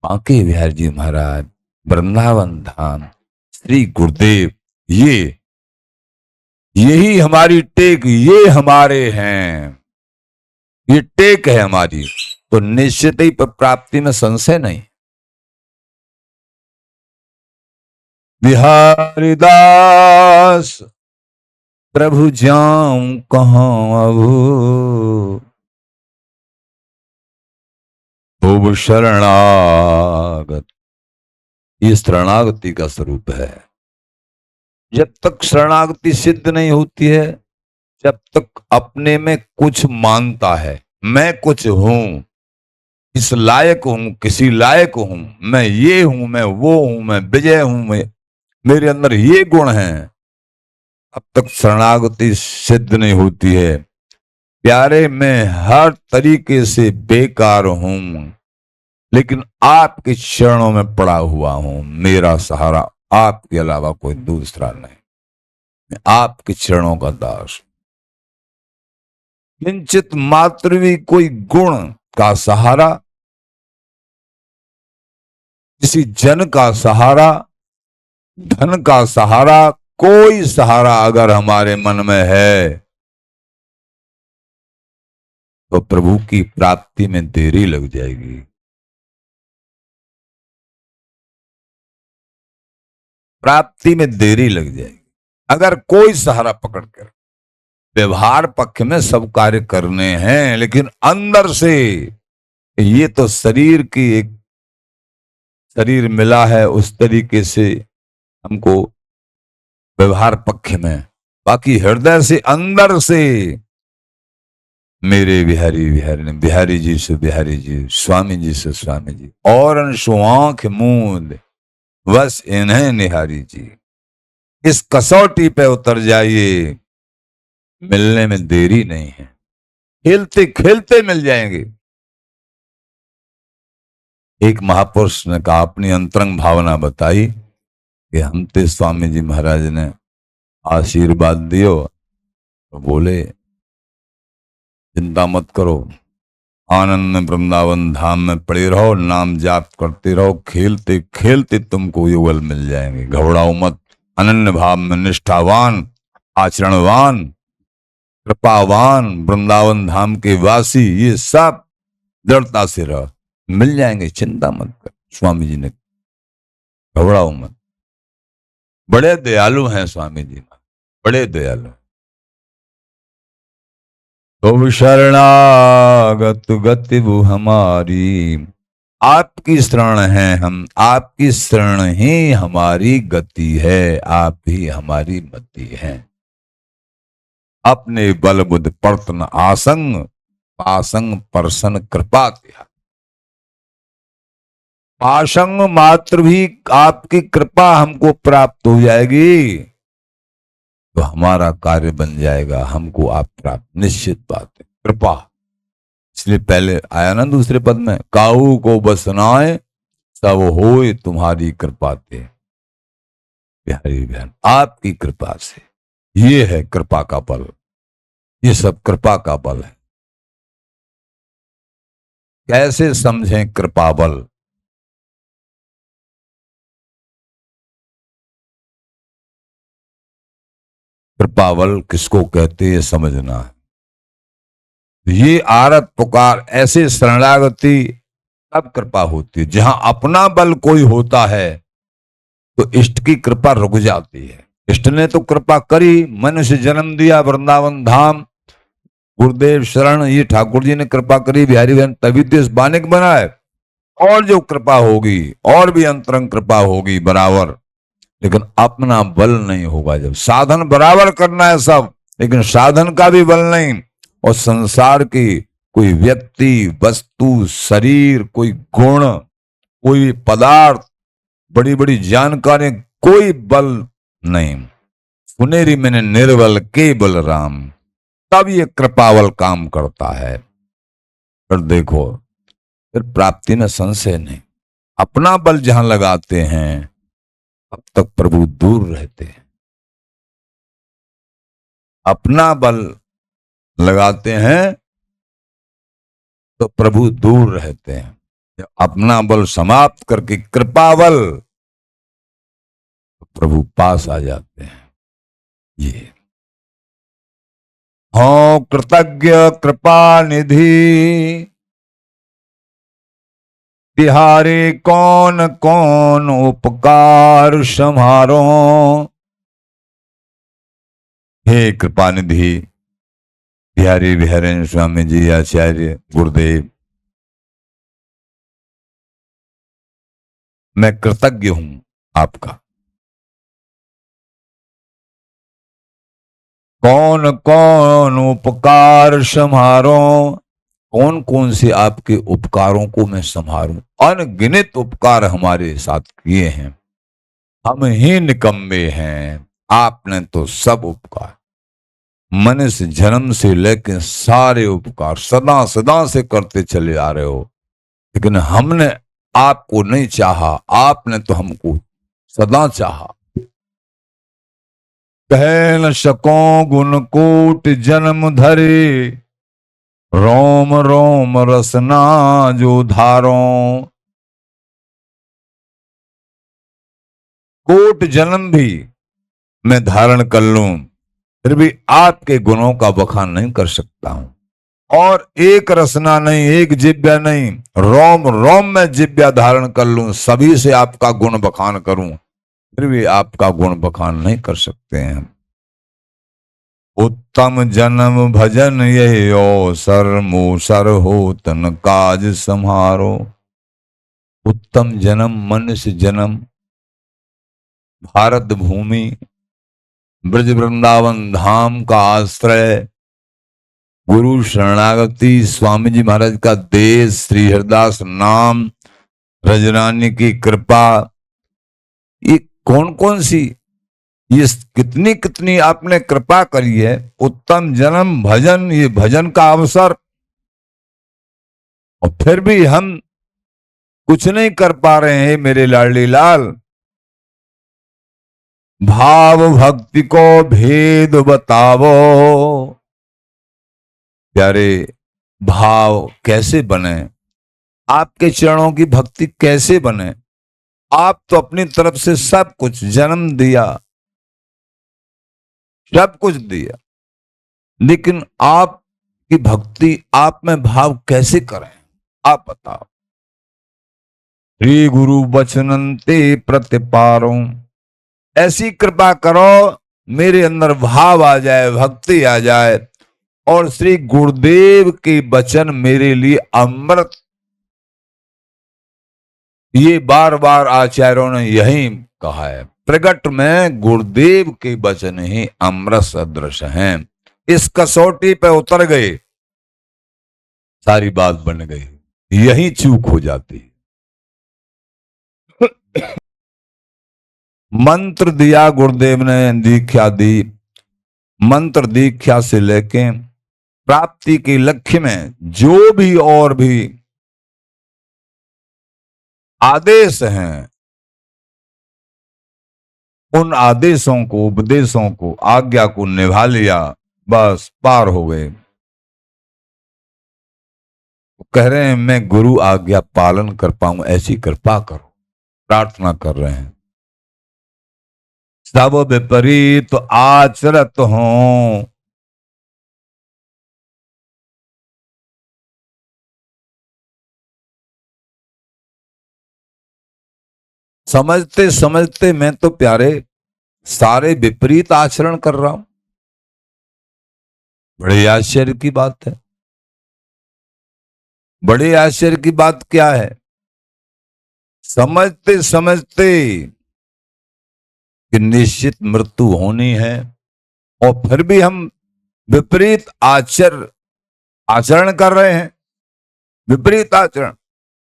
बांके बिहार जी महाराज, वृंदावन धाम, श्री गुरुदेव, यही हमारी टेक, ये हमारे हैं, ये टेक है हमारी, तो निश्चित ही प्राप्ति में संशय नहीं। बिहारी दास प्रभु जाऊं कहां अब, खूब शरणागत, ये शरणागति का स्वरूप है। जब तक शरणागति सिद्ध नहीं होती है, जब तक अपने में कुछ मानता है, मैं कुछ हूं, इस लायक हूं, किसी लायक हूं, मैं ये हूं, मैं वो हूं, मैं विजय हूं, मैं मेरे अंदर ये गुण हैं, अब तक शरणागति सिद्ध नहीं होती है। प्यारे, मैं हर तरीके से बेकार हूं, लेकिन आपके चरणों में पड़ा हुआ हूं। मेरा सहारा आपके अलावा कोई दूसरा नहीं। मैं आपके चरणों का दास। किंचित मात्र भी कोई गुण का सहारा, किसी जन का सहारा, धन का सहारा, कोई सहारा अगर हमारे मन में है, तो प्रभु की प्राप्ति में देरी लग जाएगी। प्राप्ति में देरी लग जाएगी अगर कोई सहारा पकड़ कर। व्यवहार पक्ष में सब कार्य करने हैं, लेकिन अंदर से ये तो शरीर की एक शरीर मिला है, उस तरीके से हमको व्यवहार पक्ष में, बाकी हृदय से अंदर से मेरे बिहारी बिहारी, बिहारी जी से बिहारी जी, स्वामी जी से स्वामी जी, और अंशु आंख मूंद बस इन्हें निहारी जी। इस कसौटी पे उतर जाइए, मिलने में देरी नहीं है, खेलते खेलते मिल जाएंगे। एक महापुरुष ने कहा, अपनी अंतरंग भावना बताई कि हम ते स्वामी जी महाराज ने आशीर्वाद दियो, तो बोले चिंता मत करो, आनंद में वृंदावन धाम में पड़े रहो, नाम जाप करते रहो, खेलते खेलते तुमको युगल मिल जाएंगे, घबराओ मत। अनन्य भाव में निष्ठावान, आचरणवान, कृपावान वृंदावन धाम के वासी, ये सब दृढ़ता से रहो, मिल जाएंगे, चिंता मत कर। स्वामी जी ने, घबराओ मत। बड़े दयालु हैं स्वामी जी, बड़े दयालु। तो शरणागत गति वो हमारी, आपकी शरण है हम, आपकी शरण ही हमारी गति है, आप ही हमारी मति है। अपने बल बुद्ध पर्तन आसंग, पासंग परसन कृपा त्या। पासंग मात्र भी आपकी कृपा हमको प्राप्त हो जाएगी, तो हमारा कार्य बन जाएगा, हमको आप प्राप्त, निश्चित बात है। कृपा, इसलिए पहले आया ना दूसरे पद में, काऊ को बसनाए सब होए तुम्हारी कृपा ते। प्यारी बहन, आपकी कृपा से, ये है कृपा का बल, ये सब कृपा का बल है। कैसे समझें कृपा बल? कृपा बल किसको कहते हैं समझना है। ये आरत पुकार, ऐसे शरणागति तब कृपा होती है जहां अपना बल कोई होता है, तो इष्ट की कृपा रुक जाती है। इष्ट ने तो कृपा करी, मनुष्य जन्म दिया, वृंदावन धाम, गुरुदेव शरण, ये ठाकुर जी ने कृपा करी, बिहारी बहन तभी तो इस बानिक बना है। और जो कृपा होगी, और भी अंतरंग कृपा होगी बराबर, लेकिन अपना बल नहीं होगा। जब साधन बराबर करना है सब, लेकिन साधन का भी बल नहीं, और संसार की कोई व्यक्ति, वस्तु, शरीर, कोई गुण, कोई पदार्थ, बड़ी बड़ी जानकारी, कोई बल नहीं। सुनेरी मैंने निर्बल के बलराम, तब ये कृपावल काम करता है। पर देखो, फिर प्राप्ति में संशय नहीं। अपना बल जहां लगाते हैं, अब तक प्रभु दूर रहते हैं। अपना बल लगाते हैं तो प्रभु दूर रहते हैं। जब अपना बल समाप्त करके कृपा बल, तो प्रभु पास आ जाते हैं। ये हो कृतज्ञ कृपा निधि, तिहारे कौन कौन उपकार समारो। हे कृपा निधि, बिहारी बिहारी स्वामी जी, आचार्य गुरुदेव, मैं कृतज्ञ हूं आपका। कौन कौन उपकार समारो, कौन कौन से आपके उपकारों को मैं संभारूं। अनगिनत उपकार हमारे साथ किए हैं, हम ही निकम्मे हैं, आपने तो सब उपकार मनुष्य जन्म से लेकर सारे उपकार सदा सदा से करते चले आ रहे हो, लेकिन हमने आपको नहीं चाहा, आपने तो हमको सदा चाहा। कह न सको गुण कोट जन्म धरे, रोम रोम रसना जो धारो। कोट जन्म भी मैं धारण कर लूं, फिर भी आपके गुणों का बखान नहीं कर सकता हूं। और एक रसना नहीं, एक जिब्या नहीं, रोम रोम में जिब्या धारण कर लूं, सभी से आपका गुण बखान करूं, फिर भी आपका गुण बखान नहीं कर सकते हैं हम। उत्तम जन्म भजन यही अवसर, मूसर हो तन काज संहारो। उत्तम जन्म मनुष्य जन्म, भारत भूमि ब्रज वृंदावन धाम का आश्रय, गुरु शरणागति, स्वामी जी महाराज का देश, श्री हरिदास नाम, रजरानी की कृपा, ये कौन कौन सी, ये कितनी कितनी आपने कृपा करी है। उत्तम जन्म भजन, ये भजन का अवसर, और फिर भी हम कुछ नहीं कर पा रहे हैं मेरे लाडली लाल। भाव भक्ति को भेद बतावो, प्यारे भाव कैसे बने, आपके चरणों की भक्ति कैसे बने। आप तो अपनी तरफ से सब कुछ जन्म दिया, सब कुछ दिया, लेकिन आपकी भक्ति, आप में भाव कैसे करें, आप बताओ। श्री गुरु बचनंते प्रतिपारो, ऐसी कृपा करो मेरे अंदर भाव आ जाए, भक्ति आ जाए, और श्री गुरुदेव के वचन मेरे लिए अमृत। ये बार बार आचार्यों ने यही कहा है, प्रगट में गुरुदेव के वचन ही अमृत सदृश हैं। इस कसौटी पे उतर गए, सारी बात बन गई, यही चूक हो जाती। मंत्र दिया गुरुदेव ने, दीक्षा दी, मंत्र दीक्षा से लेके प्राप्ति के लक्ष्य में जो भी और भी आदेश हैं, उन आदेशों को, उपदेशों को, आज्ञा को निभा लिया, बस पार हो गए। कह रहे हैं मैं गुरु आज्ञा पालन कर पाऊं, ऐसी कृपा करो, प्रार्थना कर रहे हैं। सब विपरीत आचरत हों, समझते समझते मैं तो प्यारे सारे विपरीत आचरण कर रहा हूं। बड़े आश्चर्य की बात है। बड़े आश्चर्य की बात क्या है, समझते समझते कि निश्चित मृत्यु होनी है, और फिर भी हम विपरीत आचरण कर रहे हैं। विपरीत आचरण,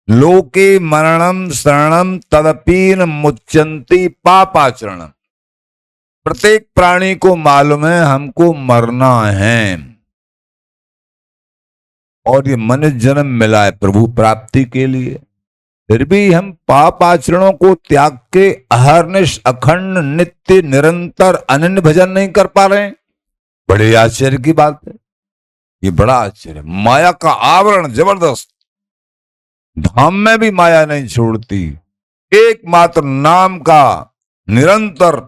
लोके मरणम शरणम तदपीन मुच्यंती पापाचरण। प्रत्येक प्राणी को मालूम है हमको मरना है, और ये मनुष्य जन्म मिला है प्रभु प्राप्ति के लिए, फिर भी हम पाप आचरणों को त्याग के अहर्निश अखंड नित्य निरंतर अनन्य भजन नहीं कर पा रहे हैं। बड़े आश्चर्य की बात है, ये बड़ा आश्चर्य। माया का आवरण जबरदस्त, धाम में भी माया नहीं छोड़ती, एकमात्र नाम का निरंतर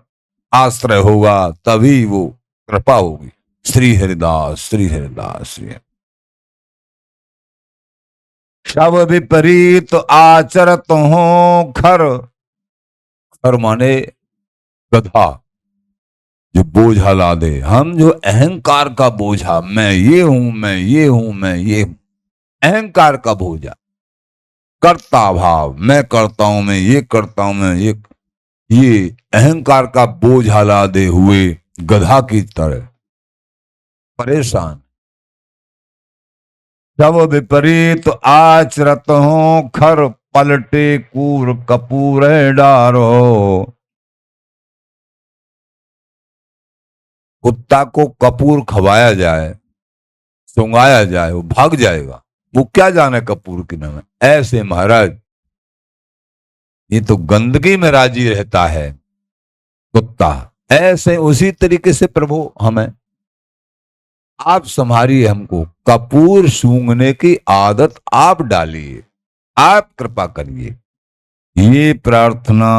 आश्रय होगा, तभी वो कृपा होगी। श्री हरिदास, श्री हरिदास, श्री सब विपरीत आचरत हो खर। खर माने गधा, जो बोझा ला दे। हम जो अहंकार का बोझा, मैं ये हूं, मैं ये हूं, मैं ये हूं, अहंकार का बोझा कर्ता भाव, मैं करता हूं, मैं ये करता हूं, मैं ये अहंकार का बोझ लादे हुए गधा की तरह परेशान। जब विपरीत आचरत हो, खर पलटे कूर कपूर डारो। कुत्ता को कपूर खवाया जाए, सुंगाया जाए, वो भाग जाएगा, वो क्या जाने कपूर की नाम है। ऐसे महाराज ये तो गंदगी में राजी रहता है कुत्ता। ऐसे उसी तरीके से प्रभु हमें आप संभालिए, हमको कपूर सूंघने की आदत आप डालिए, आप कृपा करिए। ये प्रार्थना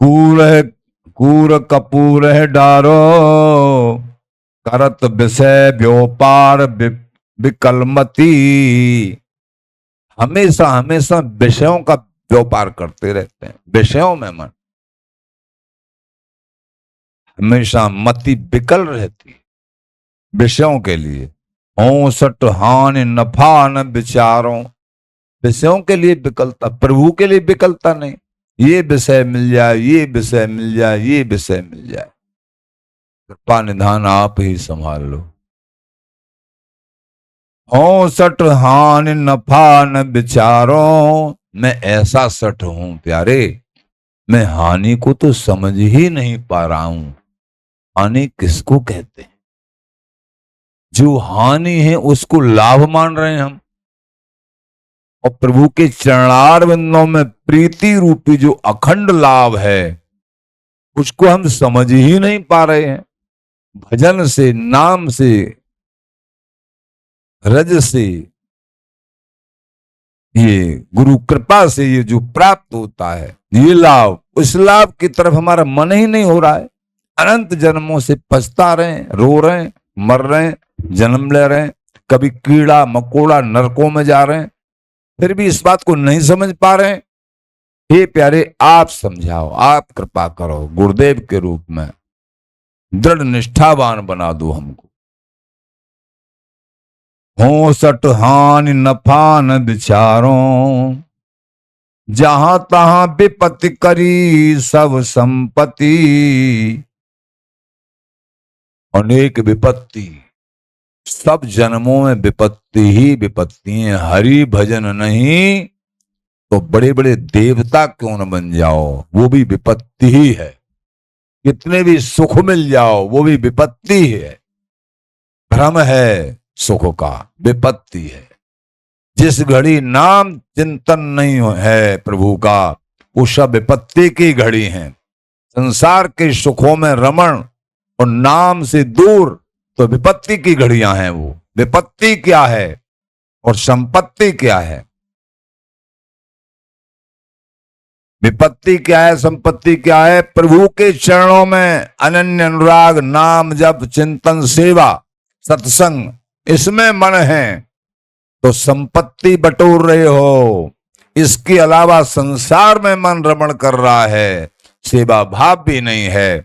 कूर है, कूर कपूर है डारो, करत विषय व्योपार विकलमती। हमेशा हमेशा विषयों का व्यापार करते रहते हैं, विषयों में मन हमेशा मति विकल रहती है विषयों के लिए। औसठ हानि नफा न विचारों, विषयों के लिए विकलता, प्रभु के लिए विकलता नहीं। ये विषय मिल जाए, ये विषय मिल जाए, ये विषय मिल जाए। कृपा निधान आप ही संभाल लो। औसठ हानि नफा न विचारों, मैं ऐसा सठ हूं प्यारे, मैं हानि को तो समझ ही नहीं पा रहा हूं। हानि किसको कहते हैं? जो हानि है उसको लाभ मान रहे हैं हम, और प्रभु के चरणार बिंदों में प्रीति रूपी जो अखंड लाभ है उसको हम समझ ही नहीं पा रहे हैं। भजन से, नाम से, रज से, ये गुरु कृपा से ये जो प्राप्त होता है ये लाभ, उस लाभ की तरफ हमारा मन ही नहीं हो रहा है। अनंत जन्मों से पछता रहे हैं, रो रहे हैं, मर रहे हैं, जन्म ले रहे हैं, कभी कीड़ा मकोड़ा नरकों में जा रहे हैं, फिर भी इस बात को नहीं समझ पा रहे हैं। हे प्यारे आप समझाओ, आप कृपा करो, गुरुदेव के रूप में दृढ़ निष्ठावान बना दो हमको। हो सट हानि नफा न विचारों, जहां तहां विपत्ति करी सब संपत्ति। अनेक विपत्ति, सब जन्मों में विपत्ति ही विपत्ति है। हरि भजन नहीं तो बड़े बड़े देवता क्यों न बन जाओ, वो भी विपत्ति ही है। कितने भी सुख मिल जाओ वो भी विपत्ति है। भ्रम है सुख का, विपत्ति है। जिस घड़ी नाम चिंतन नहीं है प्रभु का, वो सब विपत्ति की घड़ी है। संसार के सुखों में रमण और नाम से दूर तो विपत्ति की घड़ियां हैं। वो विपत्ति क्या है और संपत्ति क्या है? विपत्ति क्या है, संपत्ति क्या है? प्रभु के चरणों में अनन्य अनुराग, नाम जप, चिंतन, सेवा, सत्संग, इसमें मन है तो संपत्ति बटोर रहे हो। इसके अलावा संसार में मन रमण कर रहा है, सेवा भाव भी नहीं है,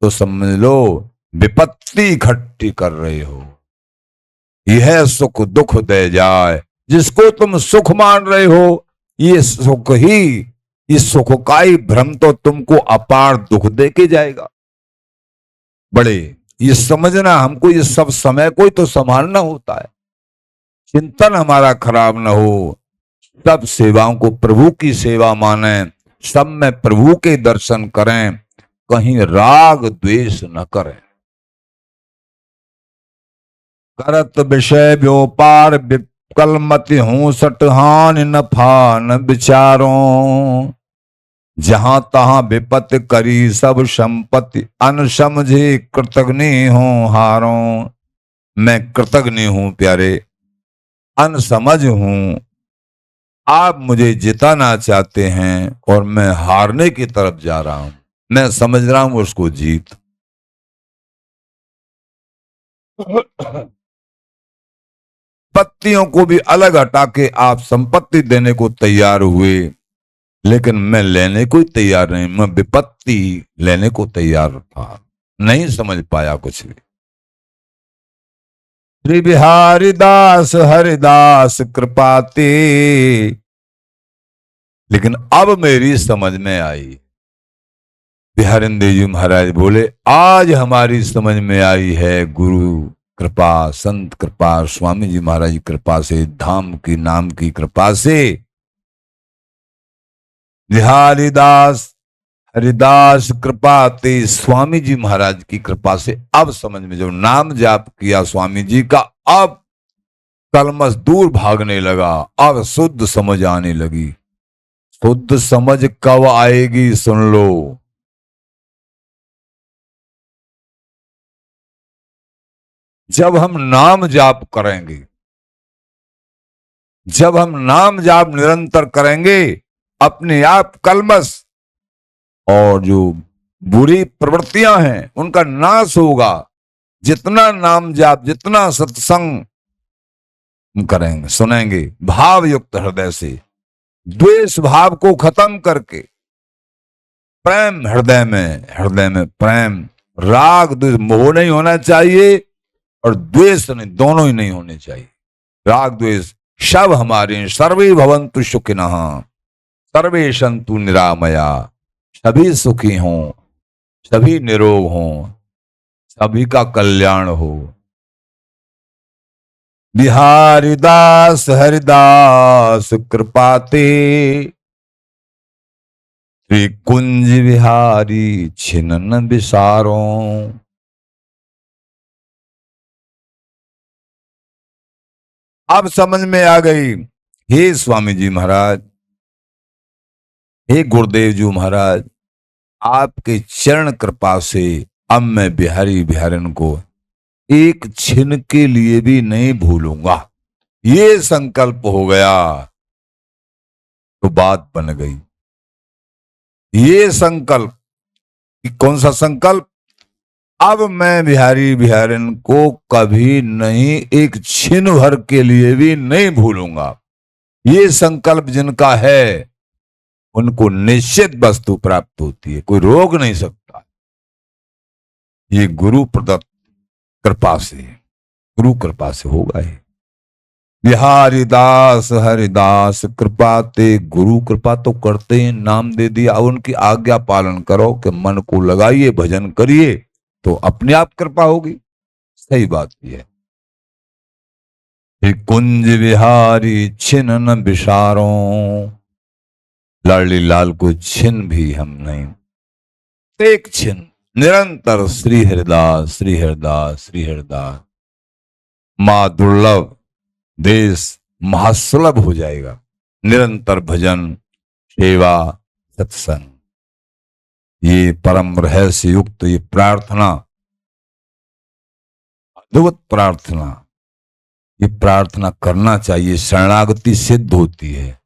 तो समझ लो विपत्ति इकट्ठी कर रहे हो। यह सुख दुख दे जाए, जिसको तुम सुख मान रहे हो ये सुख ही, इस सुख का ही भ्रम तो तुमको अपार दुख दे के जाएगा। बड़े ये समझना, हमको ये सब समय को ही तो संभालना होता है। चिंतन हमारा खराब न हो, सब सेवाओं को प्रभु की सेवा माने, सब में प्रभु के दर्शन करें, कहीं राग द्वेष न करें। करत विषय व्योपार विकलमति हूं, सट हानि नफा न विचारों। जहां तहां विपत्ति करी सब संपत्ति, अनसमझे कृतघ्नि हूं हारों। मैं कृतघ्नि हूं प्यारे, अनसमझ हूं। आप मुझे जिताना चाहते हैं और मैं हारने की तरफ जा रहा हूं। मैं समझ रहा हूं उसको जीत। पत्तियों को भी अलग हटा के आप संपत्ति देने को तैयार हुए, लेकिन मैं लेने को ही तैयार नहीं, मैं विपत्ति लेने को तैयार था। नहीं समझ पाया कुछ भी। श्री बिहारी दास हरिदास कृपाते। लेकिन अब मेरी समझ में आई। बिहारिंदे जी महाराज बोले, आज हमारी समझ में आई है गुरु कृपा, संत कृपा, स्वामी जी महाराज की कृपा से, धाम की नाम की कृपा से, बिहारी दास हरिदास कृपा ते, स्वामी जी महाराज की कृपा से अब समझ में, जब नाम जाप किया स्वामी जी का, अब कलमश दूर भागने लगा, अब शुद्ध समझ आने लगी। शुद्ध समझ कब आएगी सुन लो। जब हम नाम जाप करेंगे, जब हम नाम जाप निरंतर करेंगे, अपने आप कलमश और जो बुरी प्रवृत्तियां हैं उनका नाश होगा। जितना नाम जाप, जितना सत्संग करेंगे, सुनेंगे भाव युक्त हृदय से, द्वेष भाव को खत्म करके, प्रेम हृदय में प्रेम, राग द्वेष, मोह नहीं होना चाहिए और द्वेष नहीं, दोनों ही नहीं होने चाहिए। राग द्वेष सब हमारे, सर्वे भवन्तु सुखिनः, सर्वे सन्तु निरामया, सभी सुखी हों, सभी निरोग हों, सभी का कल्याण हो। बिहारी दास हरिदास कृपाते, श्री कुंज बिहारी छिनन बिसारों। अब समझ में आ गई। हे स्वामी जी महाराज, हे गुरुदेव जी महाराज, आपके चरण कृपा से अब मैं बिहारी बिहारिन को एक छिन के लिए भी नहीं भूलूंगा। ये संकल्प हो गया तो बात बन गई। ये संकल्प, कौन सा संकल्प? अब मैं बिहारी बिहारिन को कभी नहीं, एक छिन भर के लिए भी नहीं भूलूंगा। ये संकल्प जिनका है उनको निश्चित वस्तु प्राप्त होती है, कोई रोक नहीं सकता। ये गुरु प्रदत्त कृपा से, गुरु कृपा से होगा। ये बिहारी दास हरिदास कृपा ते, गुरु कृपा तो करते हैं, नाम दे दिया, अब उनकी आज्ञा पालन करो कि मन को लगाइए, भजन करिए तो अपने आप कृपा होगी। सही बात यह है। कुंज बिहारी छिन्न बिसारों, लाडली लाल को छिन भी हम नहीं, एक छिन निरंतर श्री हरिदास श्री हरिदास श्री हरिदास। मां दुर्लभ, देश महासुलभ हो जाएगा। निरंतर भजन, सेवा, सत्संग, ये परम रहस्य युक्त ये प्रार्थना, अद्भुत प्रार्थना, ये प्रार्थना करना चाहिए। शरणागति सिद्ध होती है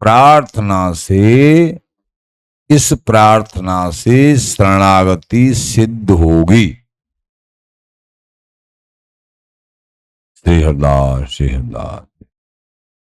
प्रार्थना से। इस प्रार्थना से शरणागति सिद्ध होगी। श्री हरिदास श्री हरिदास।